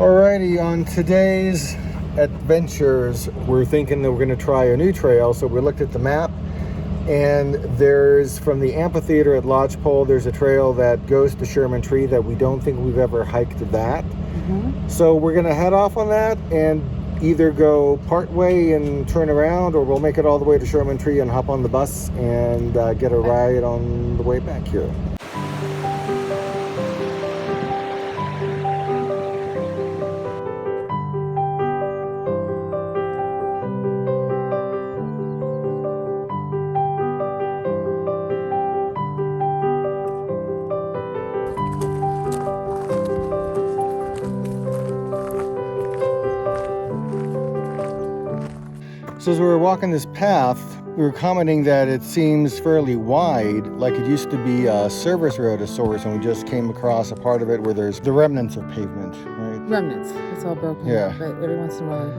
Alrighty, on today's adventures, we're thinking that we're going to try a new trail. So we looked at the map, and there's, from the amphitheater at Lodgepole, there's a trail that goes to Sherman Tree that we don't think we've ever hiked that. So we're going to head off on that and either go part way and turn around, or we'll make it all the way to Sherman Tree and hop on the bus and get a ride on the way back here. So as we were walking this path, we were commenting that it seems fairly wide, like it used to be a service road of sorts, and we just came across a part of it where there's the remnants of pavement, right? Remnants. It's all broken. Yeah. But every once in a while.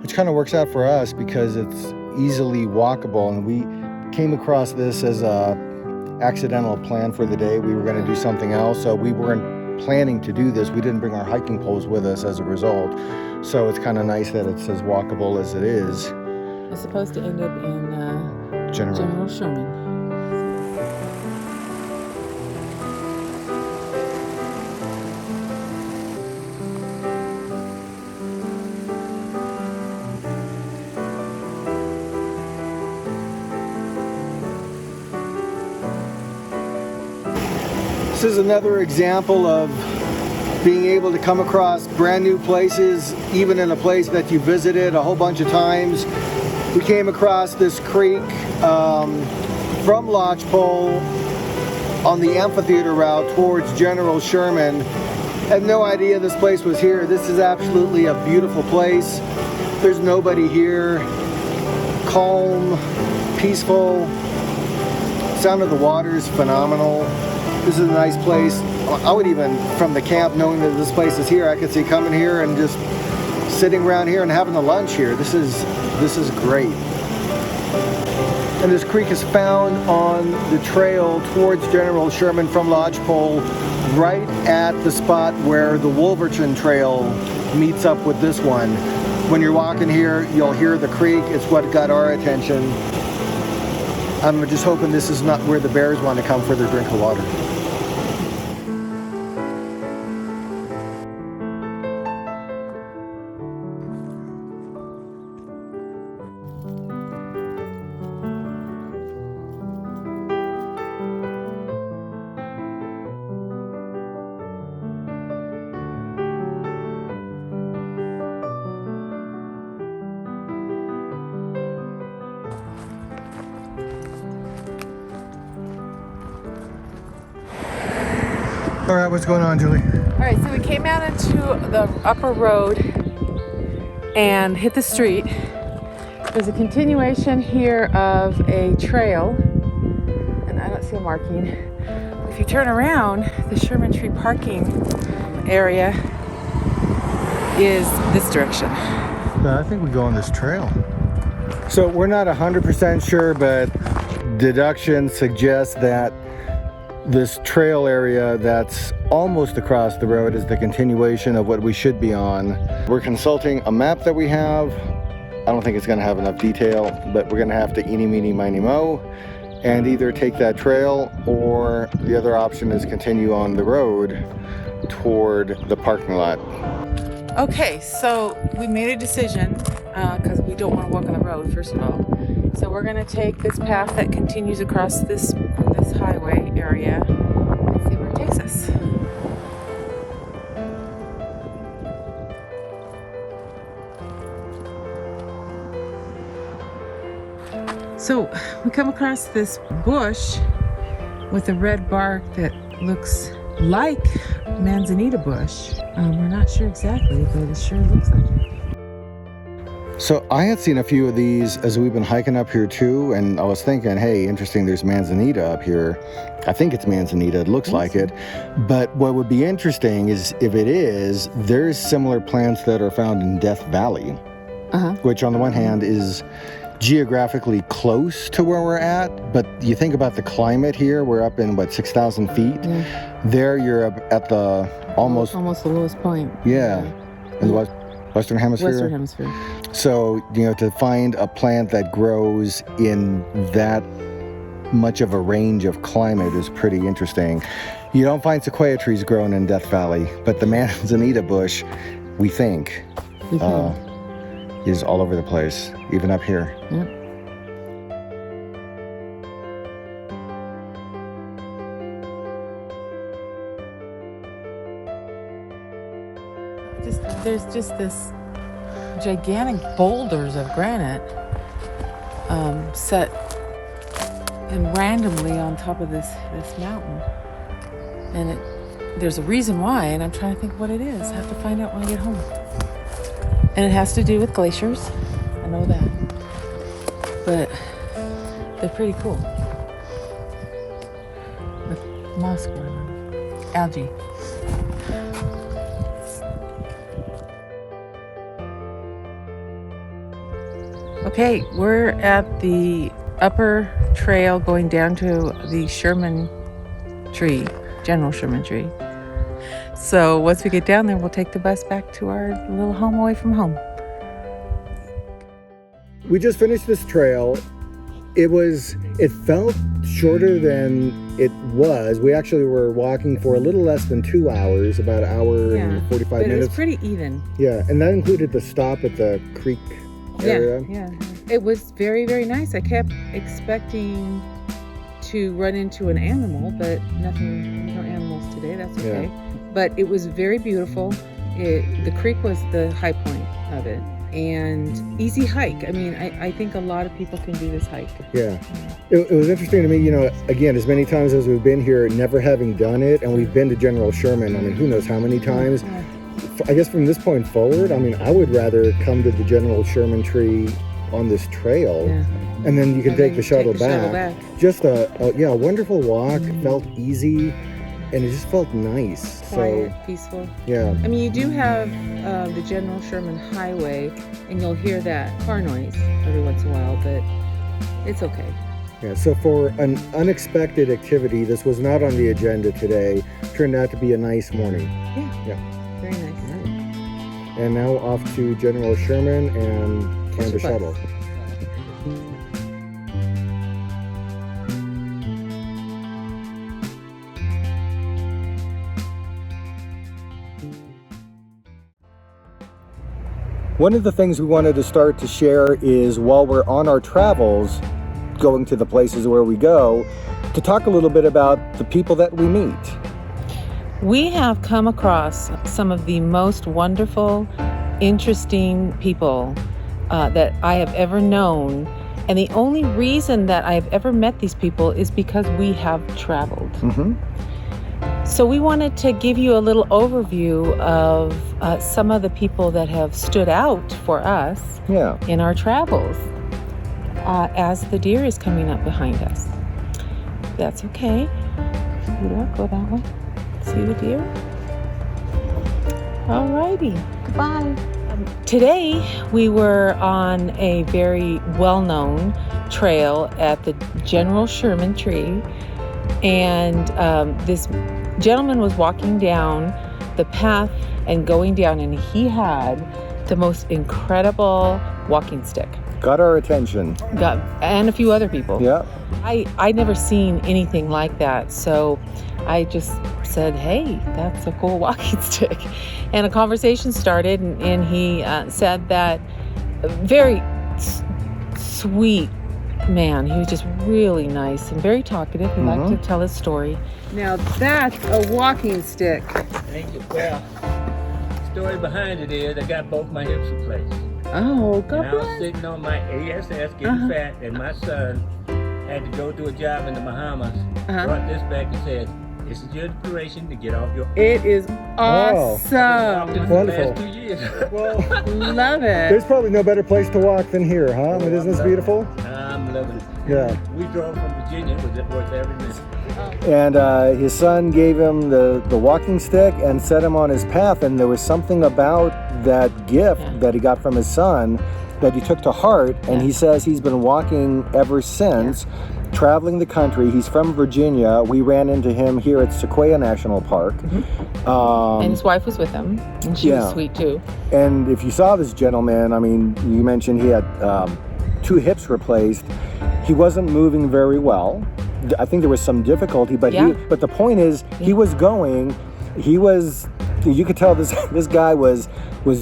Which kind of works out for us because it's easily walkable, and we came across this as a accidental plan for the day. We were going to do something else, so we weren't planning to do this. We didn't bring our hiking poles with us as a result. So it's kind of nice that it's as walkable as it is. It's supposed to end up in General Sherman. This is another example of being able to come across brand new places, even in a place that you visited a whole bunch of times. We came across this creek from Lodgepole on the amphitheater route towards General Sherman. Had no idea this place was here. This is absolutely a beautiful place. There's nobody here. Calm, peaceful. Sound of the water is phenomenal. This is a nice place. I would even, from the camp, knowing that this place is here, I could see coming here and just sitting around here and having a lunch here. This is great. And this creek is found on the trail towards General Sherman from Lodgepole, right at the spot where the Wolverton Trail meets up with this one. When you're walking here, you'll hear the creek. It's what got our attention. I'm just hoping this is not where the bears want to come for their drink of water. All right, what's going on, Julie? All right, so we came out into the upper road and hit the street. There's a continuation here of a trail, and I don't see a marking. If you turn around, the Sherman Tree parking area is this direction. I think we go on this trail. So we're not 100% sure, but deduction suggests that this trail area that's almost across the road is the continuation of what we should be on. We're consulting a map that we have. I don't think it's going to have enough detail, but we're going to have to eeny, meeny, miny, moe, and either take that trail, or the other option is continue on the road toward the parking lot. Okay, so we made a decision because we don't want to walk on the road, first of all. So we're going to take this path that continues across this highway area and see where it takes us. So we come across this bush with a red bark that looks like manzanita bush. We're not sure exactly, but it sure looks like it. So I had seen a few of these as we've been hiking up here too, and I was thinking, hey, interesting, there's manzanita up here. I think it's manzanita, it looks like it. But what would be interesting is, if it is, there's similar plants that are found in Death Valley, which on the one hand is geographically close to where we're at, but you think about the climate here, we're up in, 6,000 feet? Yeah. There you're up at the almost the lowest point. Yeah. in the Western Hemisphere. Western Hemisphere. So, to find a plant that grows in that much of a range of climate is pretty interesting. You don't find sequoia trees growing in Death Valley, but the manzanita bush, we think, is all over the place, even up here. Yep. There's just this gigantic boulders of granite set and randomly on top of this mountain, and there's a reason why, and I'm trying to think what it is. I have to find out when I get home. And it has to do with glaciers, I know that, but they're pretty cool. With moss growing on, algae. Okay, we're at the upper trail going down to the Sherman Tree, General Sherman Tree. So once we get down there, we'll take the bus back to our little home away from home. We just finished this trail. It felt shorter than it was. We actually were walking for a little less than 2 hours, about an hour and 45 but minutes. It was pretty even. Yeah, and that included the stop at the creek area. Yeah. It was very, very nice. I kept expecting to run into an animal, but no animals today. That's okay. Yeah. But it was very beautiful. The creek was the high point of it, and easy hike. I mean, I think a lot of people can do this hike. Yeah. It was interesting to me, again, as many times as we've been here, never having done it, and we've been to General Sherman, I mean, who knows how many times. Yeah. I guess from this point forward, I mean, I would rather come to the General Sherman Tree on this trail, and then you can take the shuttle back. Just a wonderful walk. It felt easy, and it just felt nice. Quiet, peaceful. Yeah. I mean, you do have the General Sherman Highway, and you'll hear that car noise every once in a while, but it's okay. Yeah, so for an unexpected activity, this was not on the agenda today, turned out to be a nice morning. Yeah. Very nice. Right. And now off to General Sherman and the shuttle. One of the things we wanted to start to share is, while we're on our travels, going to the places where we go, to talk a little bit about the people that we meet. We have come across some of the most wonderful, interesting people that I have ever known, and the only reason that I've ever met these people is because we have traveled. So we wanted to give you a little overview of some of the people that have stood out for us in our travels as the deer is coming up behind us. That's okay. Go that way. See the deer? Alrighty. Goodbye. Today we were on a very well-known trail at the General Sherman Tree, and this gentleman was walking down the path and going down, and he had the most incredible walking stick. Got our attention. And a few other people. Yeah. I'd never seen anything like that, so I just said, hey, that's a cool walking stick. And a conversation started, and he said that very sweet man. He was just really nice and very talkative. He liked to tell his story. Now that's a walking stick. Thank you. Well, the story behind it is I got both my hips replaced. Oh, God bless. I was sitting on my ASS getting fat, and my son had to go do a job in the Bahamas. Brought this back and said, this is your declaration to get off your... It is awesome. For the last 2 years. Well, love it. There's probably no better place to walk than here, huh? Oh, isn't this beautiful? I'm loving it. Yeah. We drove from Virginia. It was worth every minute. And his son gave him the walking stick and set him on his path, and there was something about that gift that he got from his son that he took to heart, and he says he's been walking ever since. traveling the country. He's from Virginia. We ran into him here at Sequoia National Park. And his wife was with him, and she was sweet too. And if you saw this gentleman, I mean, you mentioned he had 2 hips replaced. He wasn't moving very well. I think there was some difficulty, but but the point is, he was going. He was. You could tell this guy was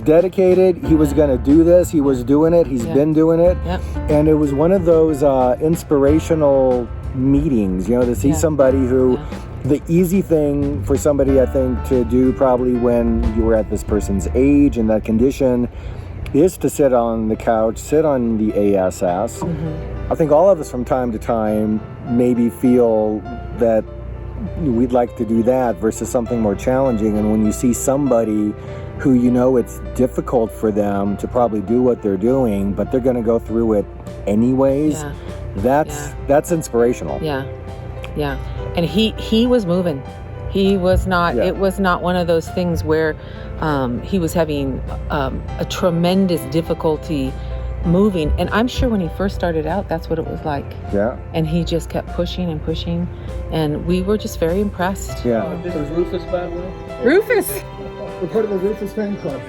dedicated. He was going to do this. He was doing it. He's been doing it. And it was one of those inspirational meetings, you know, to see somebody who, the easy thing for somebody, I think, to do probably when you were at this person's age and that condition is to sit on the couch, sit on the ASS. I think all of us from time to time maybe feel that we'd like to do that versus something more challenging. And when you see somebody who you know it's difficult for them to probably do what they're doing, but they're going to go through it anyways, that's inspirational. And he was moving. He was not, it was not one of those things where he was having a tremendous difficulty moving. And I'm sure when he first started out, that's what it was like. And he just kept pushing and pushing, and we were just very impressed. This is Rufus, by the way. Rufus! We're part of the Rufus fan club.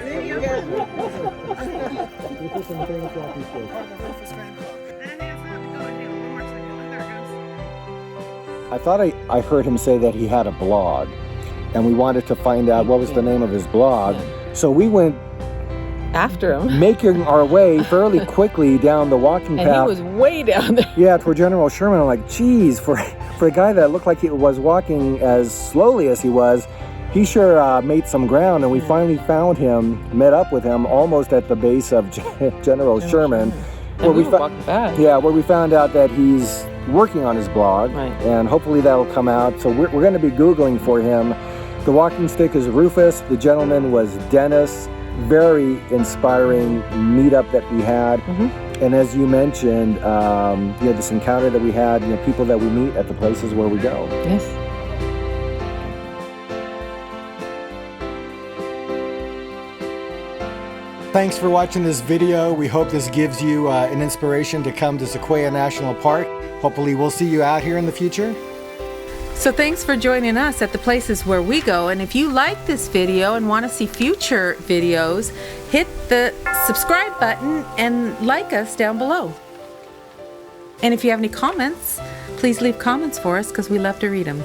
I thought I heard him say that he had a blog, and we wanted to find out what was the name of his blog. So we went after him, making our way fairly quickly down the walking path. And he was way down there. Toward General Sherman. I'm like, geez, for a guy that looked like he was walking as slowly as he was, he sure made some ground. And we finally found him, met up with him almost at the base of General Sherman. Where we walked back. Where we found out that he's working on his blog, and hopefully that'll come out. So we're going to be Googling for him. The walking stick is Rufus. The gentleman was Dennis. Very inspiring meetup that we had. And as you mentioned, this encounter that we had, people that we meet at the places where we go. Thanks for watching this video. We hope this gives you an inspiration to come to Sequoia National Park. Hopefully we'll see you out here in the future. So thanks for joining us at the places where we go. And if you like this video and want to see future videos, hit the subscribe button and like us down below. And if you have any comments, please leave comments for us, because we love to read them.